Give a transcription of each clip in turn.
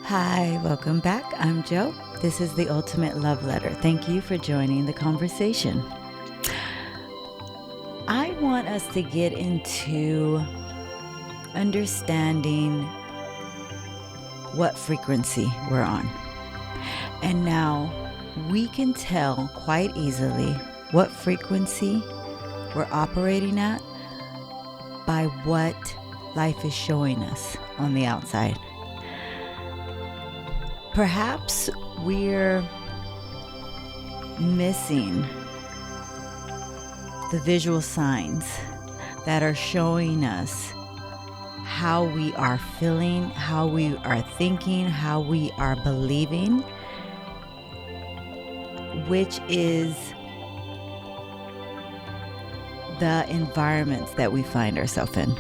Hi, welcome back. I'm Joe. This is the Ultimate Love Letter. Thank you for joining the conversation. I want us to get into understanding what frequency we're on. And now we can tell quite easily what frequency we're operating at by what life is showing us on the outside. Perhaps we're missing the visual signs that are showing us how we are feeling, how we are thinking, how we are believing, which is the environments that we find ourselves in.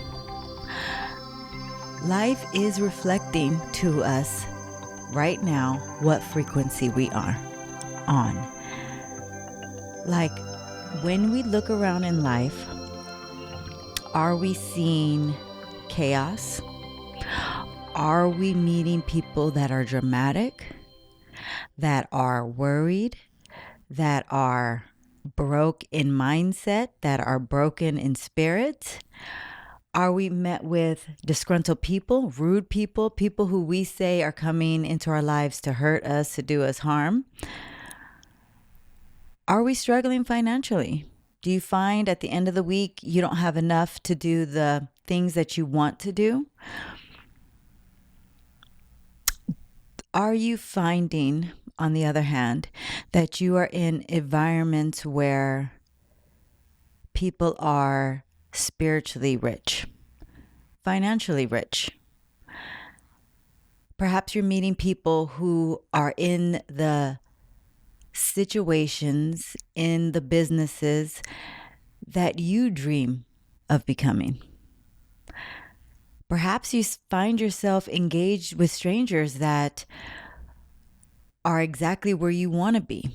Life is reflecting to us right now what frequency we are on. Like when we look around in life, are we seeing chaos? Are we meeting people that are dramatic, that are worried, that are broke in mindset, that are broken in spirit? Are we met with disgruntled people, rude people, people who we say are coming into our lives to hurt us, to do us harm? Are we struggling financially? Do you find at the end of the week you don't have enough to do the things that you want to do? Are you finding, on the other hand, that you are in environments where people are spiritually rich, financially rich? Perhaps you're meeting people who are in the situations, in the businesses that you dream of becoming. Perhaps you find yourself engaged with strangers that are exactly where you want to be.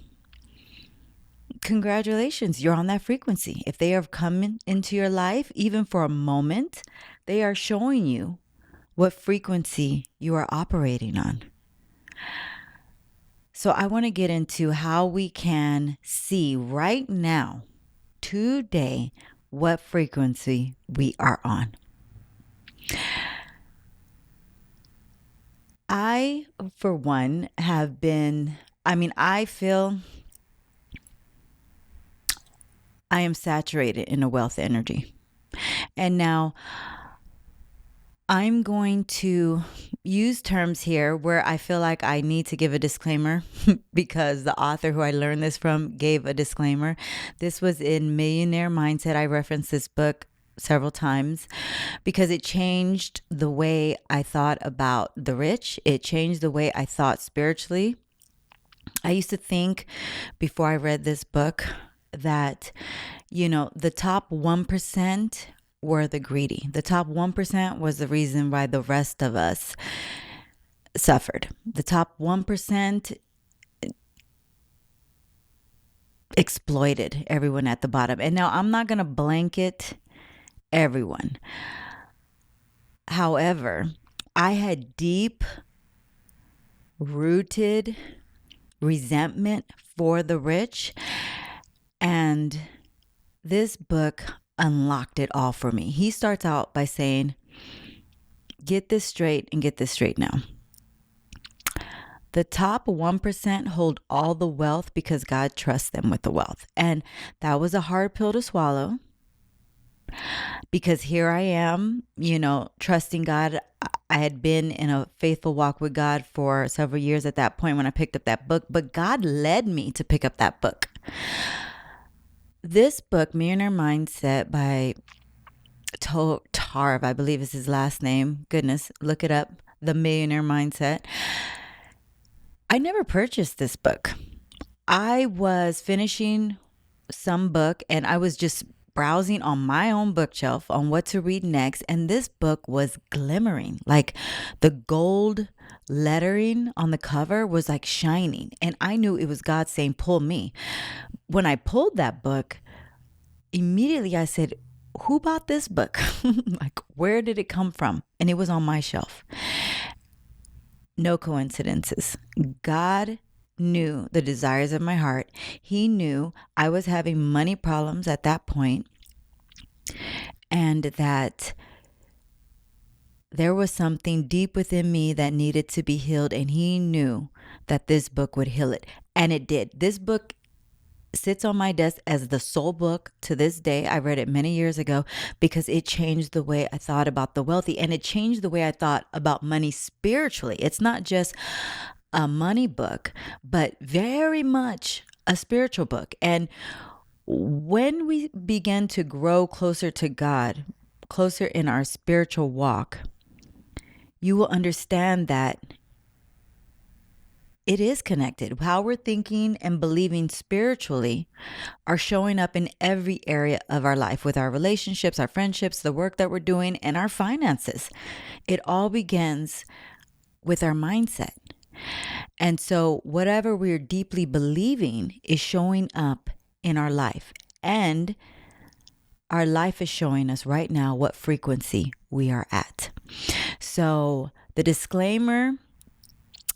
Congratulations, you're on that frequency. If they have come into your life, even for a moment, they are showing you what frequency you are operating on. So I want to get into how we can see right now, today, what frequency we are on. I, for one, I feel I am saturated in a wealth energy. And now I'm going to use terms here where I feel like I need to give a disclaimer because the author who I learned this from gave a disclaimer. This was in Millionaire Mindset. I referenced this book several times because it changed the way I thought about the rich. It changed the way I thought spiritually. I used to think before I read this book that, the top 1% were the greedy. The top 1% was the reason why the rest of us suffered. The top 1% exploited everyone at the bottom. And now I'm not going to blanket everyone. However, I had deep rooted resentment for the rich, and this book unlocked it all for me. He starts out by saying, get this straight and get this straight now. The top 1% hold all the wealth because God trusts them with the wealth. And that was a hard pill to swallow because here I am, trusting God. I had been in a faithful walk with God for several years at that point when I picked up that book, but God led me to pick up that book. This book, Millionaire Mindset by Tarv, I believe is his last name. Goodness, look it up. The Millionaire Mindset. I never purchased this book. I was finishing some book and I was just browsing on my own bookshelf on what to read next. And this book was glimmering, like the gold lettering on the cover was like shining. And I knew it was God saying, pull me. When I pulled that book, immediately I said, who bought this book? Like, where did it come from? And it was on my shelf. No coincidences. God knew the desires of my heart. He knew I was having money problems at that point, and that there was something deep within me that needed to be healed, and he knew that this book would heal it. And it did. This book sits on my desk as the soul book to this day. I read it many years ago because it changed the way I thought about the wealthy, and it changed the way I thought about money spiritually. It's not just a money book, but very much a spiritual book. And when we begin to grow closer to God, closer in our spiritual walk, you will understand that it is connected. How we're thinking and believing spiritually are showing up in every area of our life, with our relationships, our friendships, the work that we're doing, and our finances. It all begins with our mindset. And so whatever we're deeply believing is showing up in our life. And our life is showing us right now what frequency we are at. So the disclaimer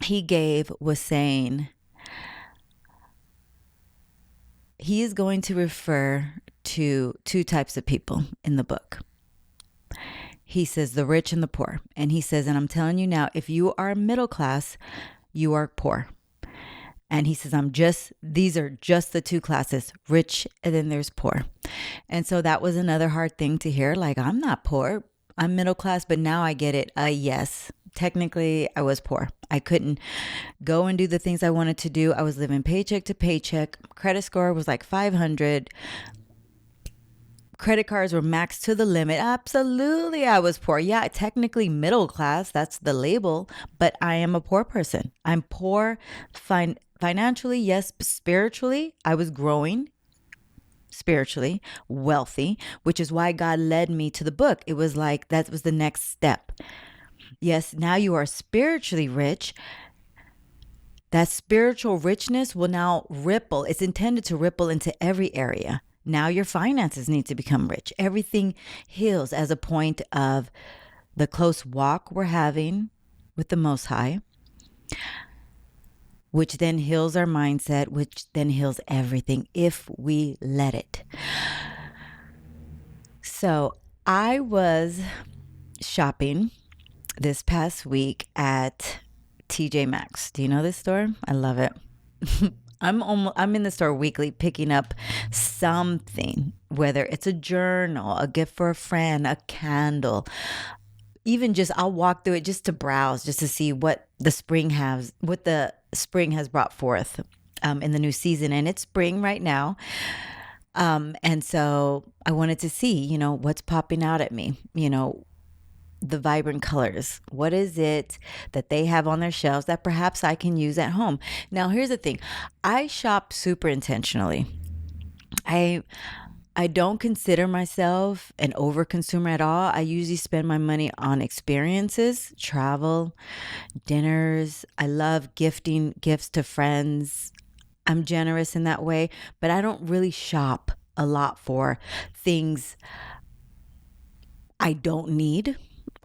he gave was saying he is going to refer to two types of people in the book. He says the rich and the poor. And he says, and I'm telling you now, if you are middle class, you are poor. And he says, these are just the two classes, rich and then there's poor. And so that was another hard thing to hear. Like, I'm not poor, I'm middle class, but now I get it. Yes, technically I was poor. I couldn't go and do the things I wanted to do. I was living paycheck to paycheck. Credit score was like 500. Credit cards were maxed to the limit. Absolutely, I was poor. Yeah, technically middle class, that's the label, but I am a poor person. I'm poor financially, yes, spiritually, I was growing spiritually, wealthy, which is why God led me to the book. It was like that was the next step. Yes, now you are spiritually rich. That spiritual richness will now ripple. It's intended to ripple into every area. Now your finances need to become rich. Everything heals as a point of the close walk we're having with the Most High, which then heals our mindset, which then heals everything if we let it. So I was shopping this past week at TJ Maxx. Do you know this store? I love it. I'm in the store weekly picking up something, whether it's a journal, a gift for a friend, a candle, even just I'll walk through it just to browse, just to see what the spring has brought forth in the new season. And it's spring right now. And so I wanted to see, what's popping out at me, the vibrant colors. What is it that they have on their shelves that perhaps I can use at home? Now, here's the thing. I shop super intentionally. I don't consider myself an overconsumer at all. I usually spend my money on experiences, travel, dinners. I love gifting gifts to friends. I'm generous in that way, but I don't really shop a lot for things I don't need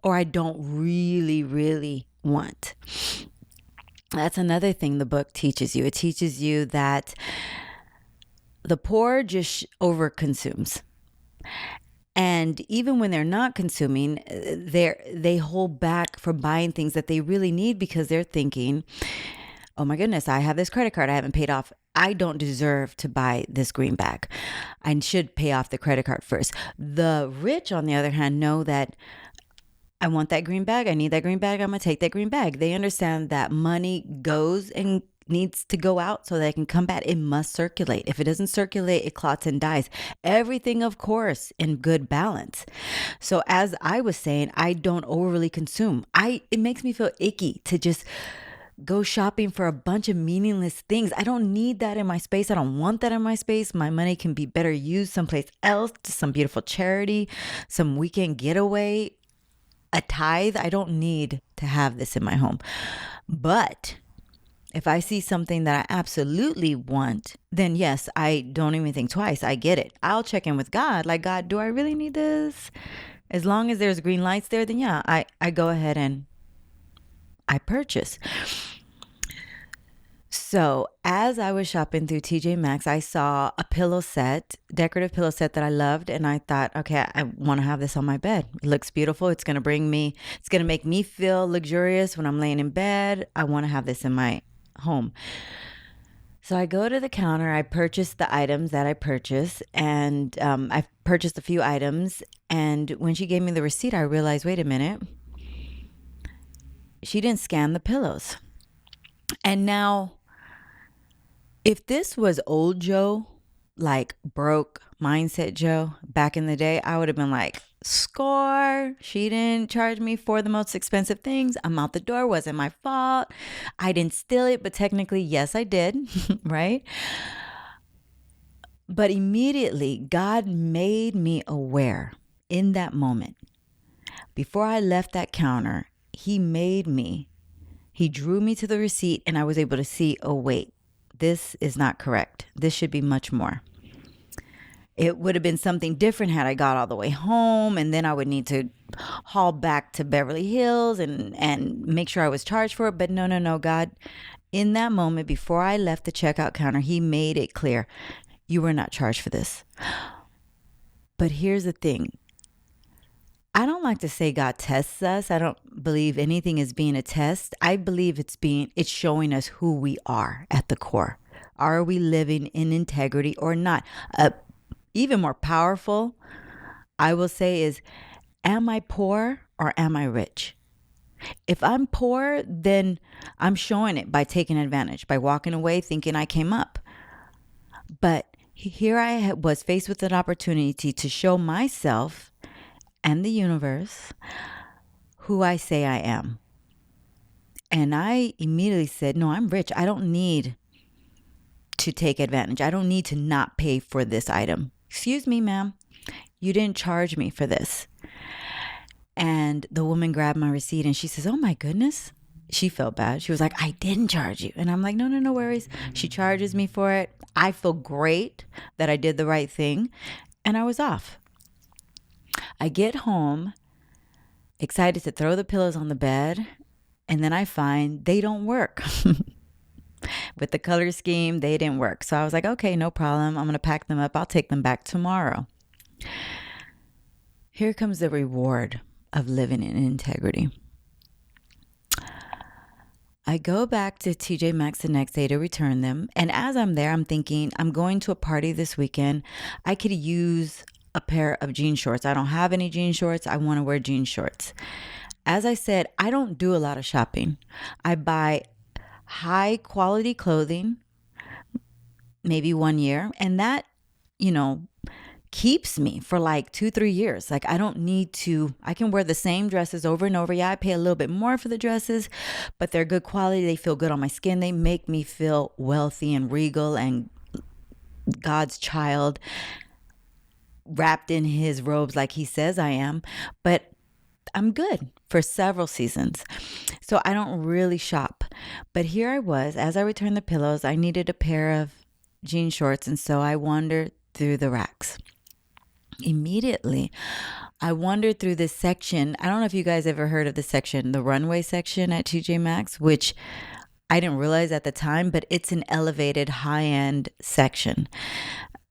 or I don't really, really want. That's another thing the book teaches you. It teaches you that the poor just overconsumes. And even when they're not consuming, they hold back from buying things that they really need because they're thinking, oh my goodness, I have this credit card I haven't paid off. I don't deserve to buy this green bag. I should pay off the credit card first. The rich, on the other hand, know that I want that green bag. I need that green bag. I'm going to take that green bag. They understand that money goes and needs to go out so that it can come back. It must circulate. If it doesn't circulate, it clots and dies. Everything, of course, in good balance. So as I was saying, I don't overly consume. It makes me feel icky to just go shopping for a bunch of meaningless things. I don't need that in my space. I don't want that in my space. My money can be better used someplace else, to some beautiful charity, some weekend getaway, a tithe. I don't need to have this in my home. But if I see something that I absolutely want, then yes, I don't even think twice. I get it. I'll check in with God. Like, God, do I really need this? As long as there's green lights there, then yeah, I go ahead and I purchase. So as I was shopping through TJ Maxx, I saw a pillow set, decorative pillow set that I loved. And I thought, okay, I want to have this on my bed. It looks beautiful. It's going to make me feel luxurious when I'm laying in bed. I want to have this in my home. So I go to the counter, I purchase the items that I purchased, and I purchased a few items. And when she gave me the receipt, I realized, wait a minute, she didn't scan the pillows. And now, if this was old Joe, like broke mindset Joe back in the day, I would have been like, score. She didn't charge me for the most expensive things. I'm out the door. Wasn't my fault. I didn't steal it, but technically, yes, I did. Right? But immediately, God made me aware in that moment. Before I left that counter, He drew me to the receipt, and I was able to see, oh, wait, this is not correct. This should be much more. It would have been something different had I got all the way home, and then I would need to haul back to Beverly Hills and make sure I was charged for it. But no, God, in that moment before I left the checkout counter, He made it clear, you were not charged for this. But here's the thing. I don't like to say God tests us. I don't believe anything is being a test. I believe it's showing us who we are at the core. Are we living in integrity or not? Even more powerful, I will say, is, am I poor or am I rich? If I'm poor, then I'm showing it by taking advantage, by walking away thinking I came up. But here I was faced with an opportunity to show myself and the universe who I say I am. And I immediately said, no, I'm rich. I don't need to take advantage. I don't need to not pay for this item. Excuse me, ma'am, you didn't charge me for this. And the woman grabbed my receipt and she says, oh my goodness. She felt bad. She was like, I didn't charge you. And I'm like, no worries. She charges me for it. I feel great that I did the right thing. And I was off. I get home, excited to throw the pillows on the bed. And then I find they don't work. With the color scheme, they didn't work. So I was like, okay, no problem. I'm going to pack them up. I'll take them back tomorrow. Here comes the reward of living in integrity. I go back to TJ Maxx the next day to return them. And as I'm there, I'm thinking, I'm going to a party this weekend. I could use a pair of jean shorts. I don't have any jean shorts. I want to wear jean shorts. As I said, I don't do a lot of shopping. I buy high quality clothing, maybe 1 year. And that, keeps me for like 2-3 years. Like I can wear the same dresses over and over. Yeah, I pay a little bit more for the dresses, but they're good quality. They feel good on my skin. They make me feel wealthy and regal and God's child, wrapped in His robes like He says I am. But I'm good for several seasons. So I don't really shop. But here I was, as I returned the pillows, I needed a pair of jean shorts. And so I wandered through the racks. Immediately, I wandered through this section. I don't know if you guys ever heard of this section, the runway section at TJ Maxx, which I didn't realize at the time, but it's an elevated high-end section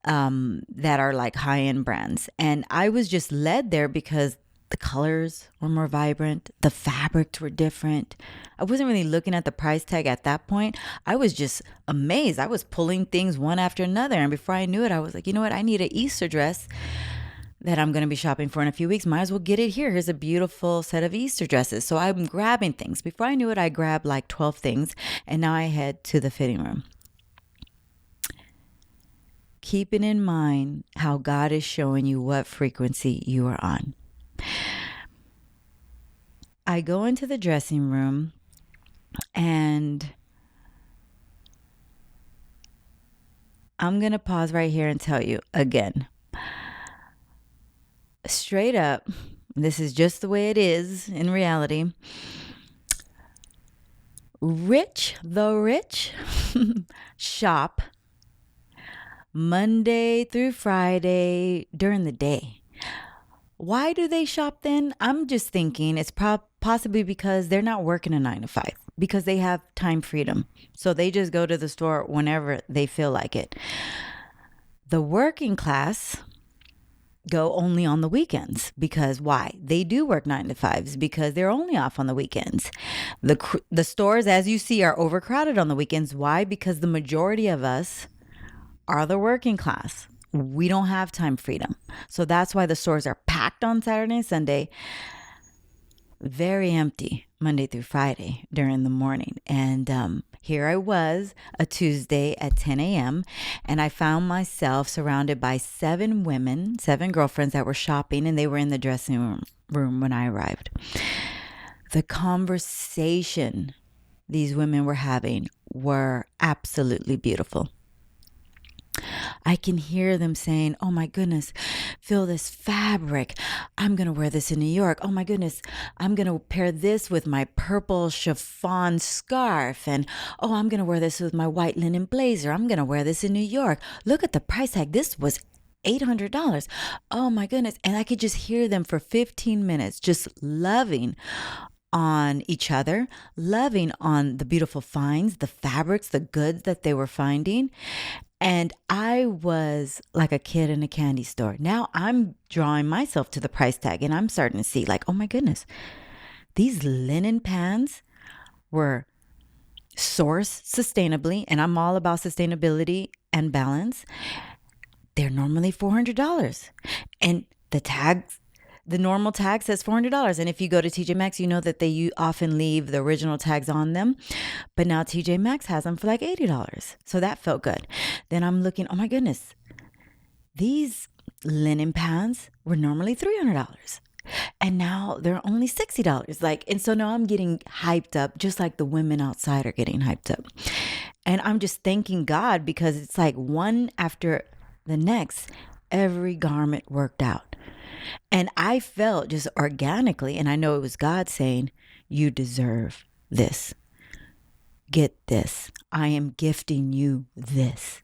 that are like high-end brands. And I was just led there because the colors were more vibrant. The fabrics were different. I wasn't really looking at the price tag at that point. I was just amazed. I was pulling things one after another. And before I knew it, I was like, you know what? I need an Easter dress that I'm going to be shopping for in a few weeks. Might as well get it here. Here's a beautiful set of Easter dresses. So I'm grabbing things. Before I knew it, I grabbed like 12 things. And now I head to the fitting room. Keeping in mind how God is showing you what frequency you are on. I go into the dressing room and I'm going to pause right here and tell you again, straight up, this is just the way it is in reality. The rich shop Monday through Friday during the day, Why do they shop then? I'm just thinking it's possibly because they're not working a 9 to 5, because they have time freedom. So they just go to the store whenever they feel like it. The working class go only on the weekends, because why? They do work 9 to 5s because they're only off on the weekends. The stores, as you see, are overcrowded on the weekends. Why? Because the majority of us are the working class. We don't have time freedom. So that's why the stores are packed on Saturday and Sunday, very empty Monday through Friday during the morning. And here I was, a Tuesday at 10 a.m., and I found myself surrounded by 7 women, 7 girlfriends that were shopping, and they were in the dressing room when I arrived. The conversation these women were having were absolutely beautiful. I can hear them saying, oh my goodness, feel this fabric. I'm going to wear this in New York. Oh my goodness, I'm going to pair this with my purple chiffon scarf. And oh, I'm going to wear this with my white linen blazer. I'm going to wear this in New York. Look at the price tag. This was $800. Oh my goodness. And I could just hear them for 15 minutes, just loving on each other, loving on the beautiful finds, the fabrics, the goods that they were finding. And I was like a kid in a candy store. Now I'm drawing myself to the price tag, and I'm starting to see like, oh my goodness, these linen pants were sourced sustainably, and I'm all about sustainability and balance. They're normally $400, and the normal tag says $400. And if you go to TJ Maxx, you know that they often leave the original tags on them. But now TJ Maxx has them for like $80. So that felt good. Then I'm looking, oh my goodness, these linen pants were normally $300. And now they're only $60. And so now I'm getting hyped up, just like the women outside are getting hyped up. And I'm just thanking God, because it's like one after the next, every garment worked out. And I felt just organically, and I know it was God saying, you deserve this. Get this. I am gifting you this.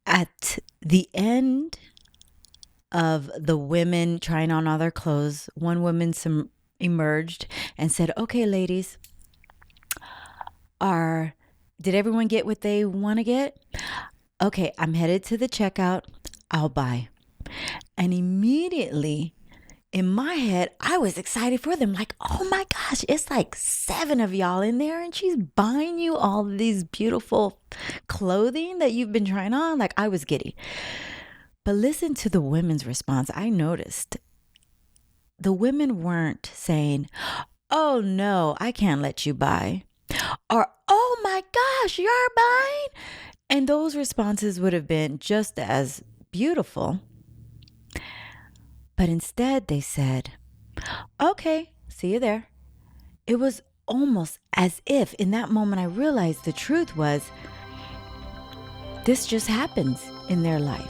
At the end of the women trying on all their clothes, one woman emerged and said, okay, ladies, did everyone get what they want to get? Okay, I'm headed to the checkout. I'll buy. And immediately in my head, I was excited for them. Like, oh my gosh, it's like 7 of y'all in there, and she's buying you all these beautiful clothing that you've been trying on. Like, I was giddy. But listen to the women's response. I noticed the women weren't saying, oh no, I can't let you buy. Or, oh my gosh, you're buying? And those responses would have been just as beautiful. But instead they said, okay, see you there. It was almost as if in that moment I realized the truth was, this just happens in their life.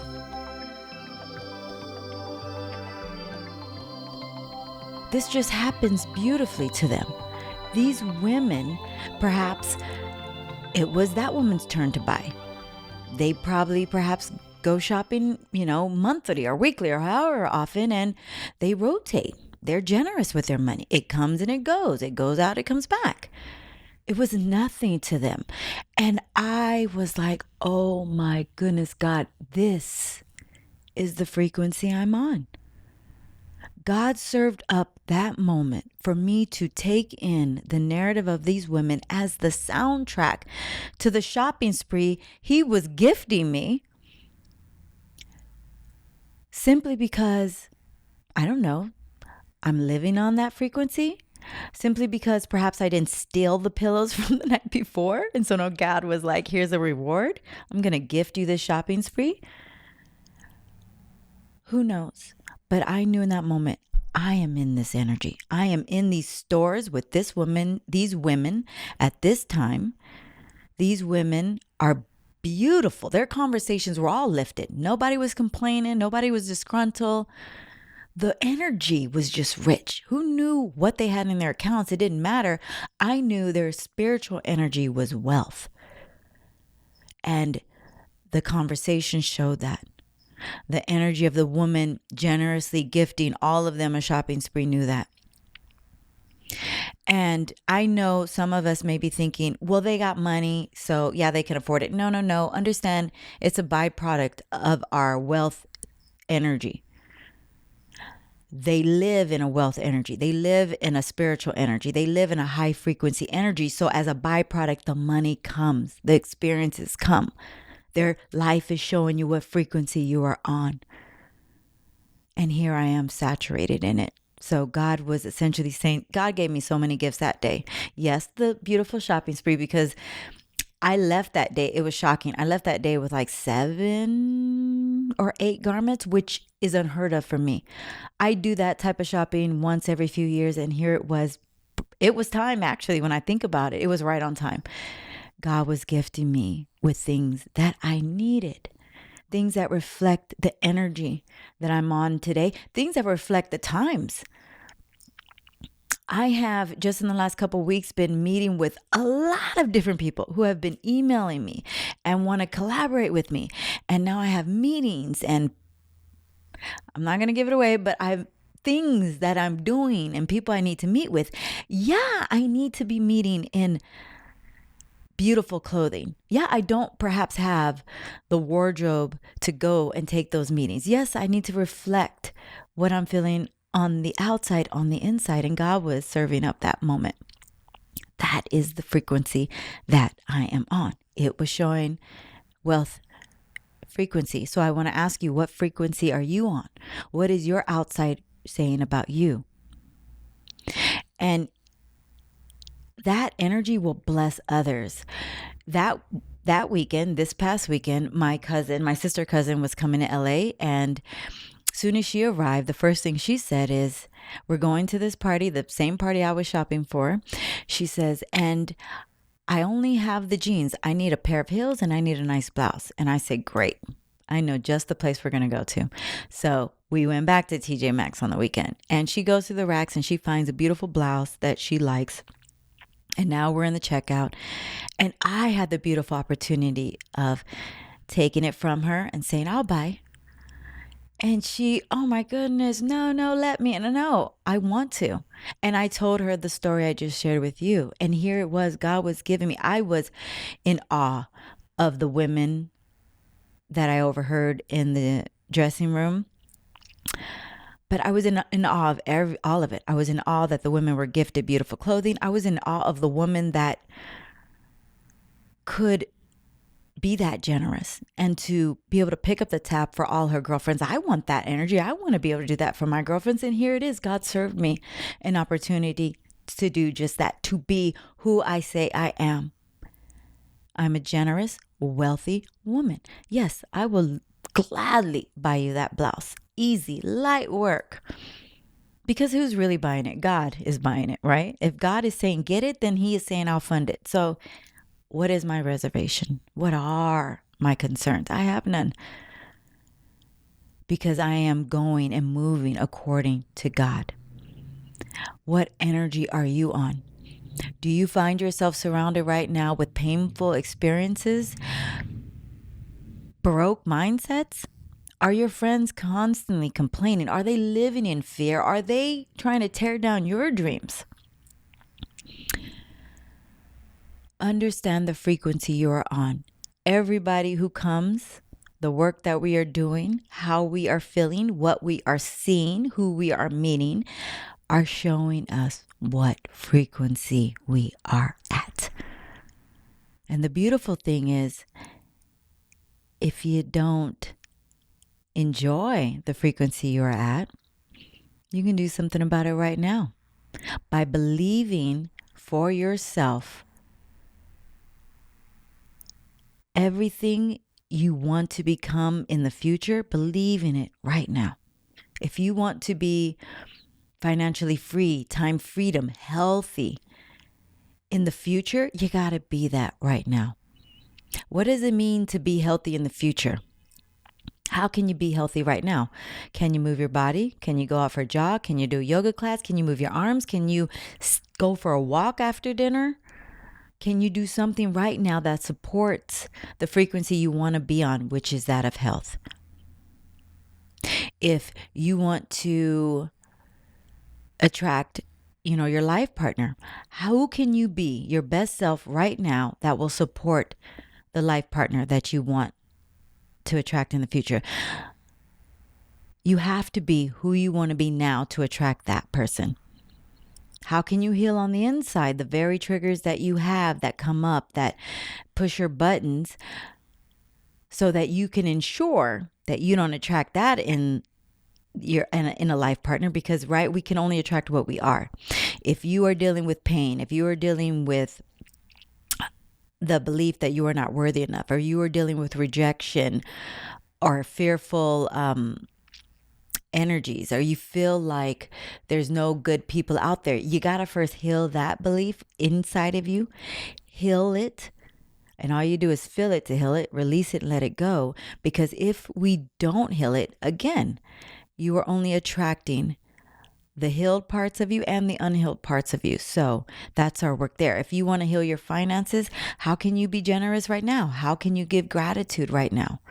This just happens beautifully to them. These women, perhaps it was that woman's turn to buy. They probably perhaps go shopping, monthly or weekly or however often, and they rotate. They're generous with their money. It comes and it goes. It goes out, it comes back. It was nothing to them. And I was like, oh my goodness, God, this is the frequency I'm on. God served up that moment for me to take in the narrative of these women as the soundtrack to the shopping spree He was gifting me, simply because, I don't know, I'm living on that frequency. Simply because perhaps I didn't steal the pillows from the night before. And so now God was like, here's a reward. I'm going to gift you this shopping spree. Who knows? But I knew in that moment, I am in this energy. I am in these stores with these women at this time. These women are beautiful. Their conversations were all lifted. Nobody was complaining. Nobody was disgruntled. The energy was just rich. Who knew what they had in their accounts? It didn't matter. I knew their spiritual energy was wealth. And the conversation showed that. The energy of the woman generously gifting all of them a shopping spree knew that. And I know some of us may be thinking, well, they got money, so yeah, they can afford it. No, no, no. Understand, it's a byproduct of our wealth energy. They live in a wealth energy. They live in a spiritual energy. They live in a high frequency energy. So as a byproduct, the money comes, the experiences come. Their life is showing you what frequency you are on. And here I am saturated in it. So God was essentially saying, God gave me so many gifts that day. Yes, the beautiful shopping spree, because I left that day. It was shocking. I left that day with like 7 or 8 garments, which is unheard of for me. I do that type of shopping once every few years. And here it was. It was time, actually, when I think about it. It was right on time. God was gifting me with things that I needed. Things that reflect the energy that I'm on today. Things that reflect the times. I have just in the last couple of weeks been meeting with a lot of different people who have been emailing me and want to collaborate with me. And now I have meetings, and I'm not going to give it away, but I have things that I'm doing and people I need to meet with. Yeah, I need to be meeting in beautiful clothing. Yeah, I don't perhaps have the wardrobe to go and take those meetings. Yes, I need to reflect what I'm feeling on the outside, on the inside, and God was serving up that moment. That is the frequency that I am on. It was showing wealth frequency. So I want to ask you, what frequency are you on? What is your outside saying about you? And that energy will bless others. That weekend, this past weekend, my sister cousin was coming to LA, and soon as she arrived, the first thing she said is, we're going to this party, the same party I was shopping for. She says, and I only have the jeans. I need a pair of heels and I need a nice blouse. And I said, great. I know just the place we're going to go to. So we went back to TJ Maxx on the weekend, and she goes through the racks and she finds a beautiful blouse that she likes. And now we're in the checkout, and I had the beautiful opportunity of taking it from her and saying, I'll buy. And she, oh my goodness, no, let me. And no, I want to. And I told her the story I just shared with you. And here it was, God was giving me, I was in awe of the women that I overheard in the dressing room. But I was in awe of all of it. I was in awe that the women were gifted beautiful clothing. I was in awe of the woman that could be that generous and to be able to pick up the tab for all her girlfriends. I want that energy. I want to be able to do that for my girlfriends. And here it is. God served me an opportunity to do just that, to be who I say I am. I'm a generous, wealthy woman. Yes, I will gladly buy you that blouse. Easy, light work. Because who's really buying it? God is buying it, right? If God is saying get it, then he is saying I'll fund it. So what is my reservation? What are my concerns? I have none. Because I am going and moving according to God. What energy are you on? Do you find yourself surrounded right now with painful experiences? Broke mindsets? Are your friends constantly complaining? Are they living in fear? Are they trying to tear down your dreams? Understand the frequency you are on. Everybody who comes, the work that we are doing, how we are feeling, what we are seeing, who we are meeting, are showing us what frequency we are at. And the beautiful thing is, if you don't enjoy the frequency you're at, you can do something about it right now by believing for yourself everything you want to become in the future. Believe in it right now. If you want to be financially free, time freedom, healthy in the future, you got to be that right now. What does it mean to be healthy in the future? How can you be healthy right now? Can you move your body? Can you go out for a jog? Can you do a yoga class? Can you move your arms? Can you go for a walk after dinner? Can you do something right now that supports the frequency you want to be on, which is that of health? If you want to attract, your life partner, how can you be your best self right now that will support the life partner that you want to attract in the future? You have to be who you want to be now to attract that person. How can you heal on the inside the very triggers that you have that come up, that push your buttons, so that you can ensure that you don't attract that in a life partner? Because, right, we can only attract what we are. If you are dealing with pain, if you are dealing with the belief that you are not worthy enough, or you are dealing with rejection or fearful energies, or you feel like there's no good people out there, you got to first heal that belief inside of you. Heal it. And all you do is feel it to heal it, release it, let it go. Because if we don't heal it, again, you are only attracting the healed parts of you and the unhealed parts of you. So that's our work there. If you want to heal your finances, how can you be generous right now? How can you give gratitude right now?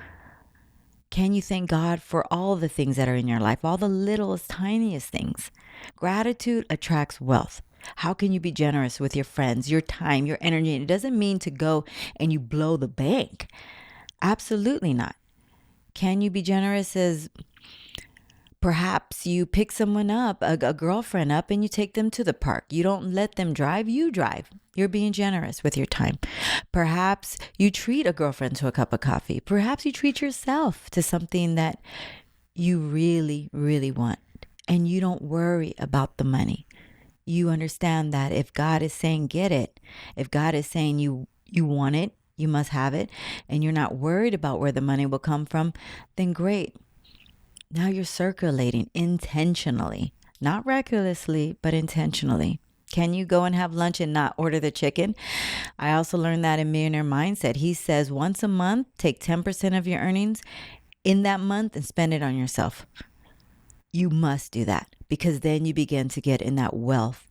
Can you thank God for all the things that are in your life, all the littlest, tiniest things? Gratitude attracts wealth. How can you be generous with your friends, your time, your energy? And it doesn't mean to go and you blow the bank. Absolutely not. Can you be generous as perhaps you pick someone up, a girlfriend up, and you take them to the park. You don't let them drive, you drive. You're being generous with your time. Perhaps you treat a girlfriend to a cup of coffee. Perhaps you treat yourself to something that you really, really want. And you don't worry about the money. You understand that if God is saying get it, if God is saying you want it, you must have it, and you're not worried about where the money will come from, then great. Now you're circulating intentionally, not recklessly, but intentionally. Can you go and have lunch and not order the chicken? I also learned that in Millionaire Mindset. He says once a month, take 10% of your earnings in that month and spend it on yourself. You must do that, because then you begin to get in that wealth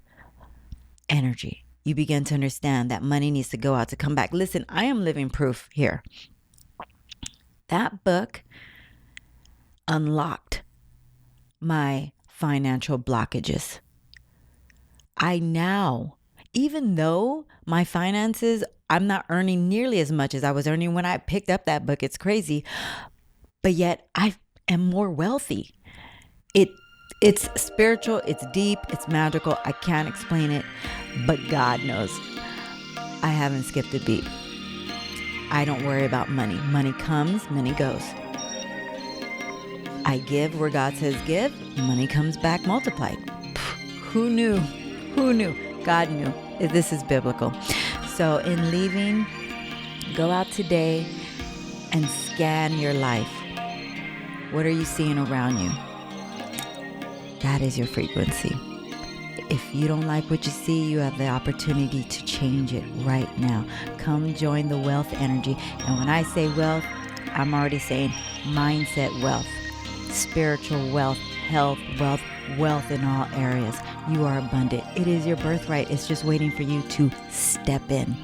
energy. You begin to understand that money needs to go out to come back. Listen, I am living proof here. That book unlocked my financial blockages. I now, even though my finances, I'm not earning nearly as much as I was earning when I picked up that book. It's crazy. But yet I am more wealthy. It's spiritual, it's deep, it's magical. I can't explain it, but God knows. I haven't skipped a beat. I don't worry about money. Money comes, money goes. I give where God says give, money comes back multiplied. Who knew? Who knew? God knew. This is biblical. So in leaving, go out today and scan your life. What are you seeing around you? That is your frequency. If you don't like what you see, you have the opportunity to change it right now. Come join the wealth energy. And when I say wealth, I'm already saying mindset wealth, spiritual wealth, health wealth, wealth in all areas. You are abundant. It is your birthright. It's just waiting for you to step in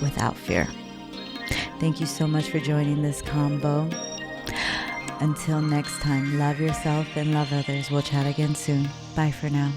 without fear. Thank you so much for joining this combo. Until next time, love yourself and love others. We'll chat again soon. Bye for now.